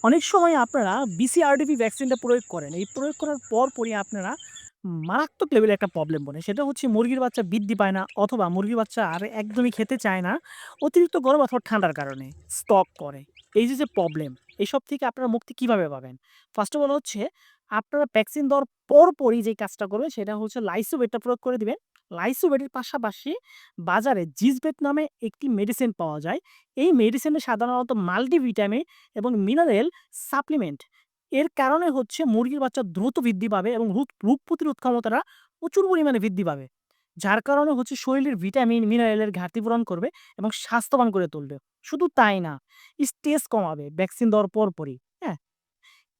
অনেক সময় আপনারা BCRDP ভ্যাকসিনটা প্রয়োগ করেন। এই প্রয়োগ করার পরপরই আপনারা মারাত্মক লেভেলের একটা প্রবলেম বনে। সেটা হচ্ছে মুরগির বাচ্চা বৃদ্ধি পায় না অথবা মুরগির বাচ্চা আর একদমই খেতে চায় না অতিরিক্ত গরম অথবা ঠান্ডার কারণে স্টক করে। এই যে প্রবলেম, এসব থেকে আপনারা মুক্তি কিভাবে পাবেন? ফার্স্ট অফ অল হচ্ছে আপনারা ভ্যাকসিন দেওয়ার পরপরই যে কাজটা করবেন সেটা হচ্ছে লাইসোভেটটা প্রয়োগ করে দিবেন। লাইসোভেটের পাশাপাশি বাজারে জিসবেট নামে একটি মেডিসিন পাওয়া যায়। এই মেডিসিনে সাধারণত মাল্টিভিটামিন এবং মিনারেল সাপ্লিমেন্ট। এর কারণে হচ্ছে মুরগির বাচ্চা দ্রুত বৃদ্ধি পাবে এবং রোগ প্রতিরোধ ক্ষমতাটা প্রচুর পরিমাণে বৃদ্ধি পাবে। যার কারণে হচ্ছে শরীরের ভিটামিন, মিনারেলের ঘাটতি পূরণ করবে এবং স্বাস্থ্যবান করে তুলবে। শুধু তাই না, স্ট্রেস কমাবে ভ্যাকসিন দেওয়ার পরপরই। হ্যাঁ?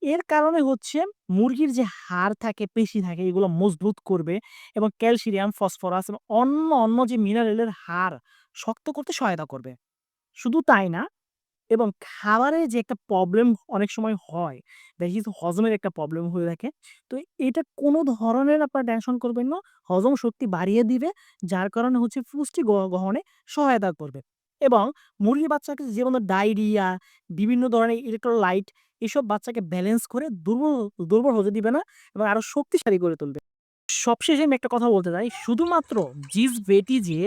এর কারণে হচ্ছে মুরগির যে হাড় থাকে, পেশি থাকে এগুলো মজবুত করবে এবং ক্যালসিয়াম, ফসফরাস এবং অন্য যে মিনারেলের হাড় শক্ত করতে সহায়তা করবে। শুধু তাই না, এবং খাবারে যে একটা প্রবলেম অনেক সময় হয়, দেখি তো হজমের একটা প্রবলেম হয়ে থাকে। তো এটা কোনো ধরনের আপনারা টেনশন করবেন না। হজম শক্তি বাড়িয়ে দিবে। যার কারণে হচ্ছে পুষ্টি গ্রহণে সহায়তা করবে। এবং মুরগির বাচ্চাকে যেমন ডায়রিয়া, বিভিন্ন ধরনের ইলেক্ট্রোলাইট এসব বাচ্চাকে ব্যালেন্স করে দুর্বল হতে দিবে না এবং আরো শক্তিশালী করে তুলবে। সবশেষে আমি একটা কথা বলতে চাই, শুধুমাত্র জিসভেটই যে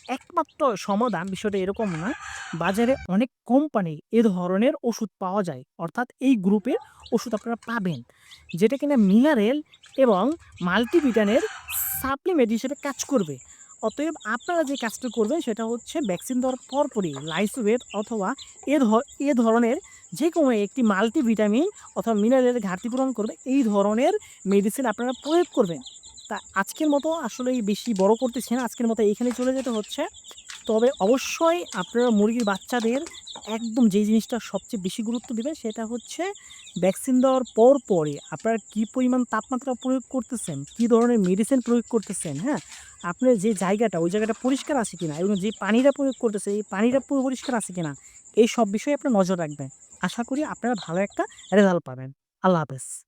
একমাত্র সমাধান বিষয়টা এরকম না। বাজারে অনেক কোম্পানি এ ধরনের ওষুধ পাওয়া যায়। অর্থাৎ এই গ্রুপের ওষুধ আপনারা পাবেন। যেটা কিনা মিনারেল এবং মাল্টিভিটামিনের সাপ্লিমেন্ট হিসেবে কাজ করবে। অতএব আপনারা যে কাজটা করবেন সেটা হচ্ছে ভ্যাকসিন দেওয়ার পরপরই লাইসোভেট অথবা এ ধ এ ধরনের যেকোনো একটি মাল্টিভিটামিন অথবা মিনারেলের ঘাটতি পূরণ করবে এই ধরনের মেডিসিন আপনারা প্রয়োগ করবেন। তা আজকের মতো আসলেই বেশি বড় করতেছি না। আজকের মতো এইখানেই চলে যেতে হচ্ছে। তবে অবশ্যই আপনারা মুরগির বাচ্চাদের একদম যেই জিনিসটা সবচেয়ে বেশি গুরুত্ব দিবেন সেটা হচ্ছে ভ্যাকসিন দেওয়ার পরপরই আপনারা কি পরিমাণ তাপমাত্রা প্রয়োগ করতেছেন, কি ধরনের মেডিসিন প্রয়োগ করতেছেন, হ্যাঁ? আপনার যে জায়গাটা, ওই জায়গাটা পরিষ্কার আছে কিনা এবং যে পানিটা প্রয়োগ করতেছে, এই পানিটা পুরো পরিষ্কার আছে কিনা, এই সব বিষয়ে আপনার নজর রাখবেন। আশা করি আপনারা ভালো একটা রেজাল্ট পাবেন। আল্লাহ হাফেজ।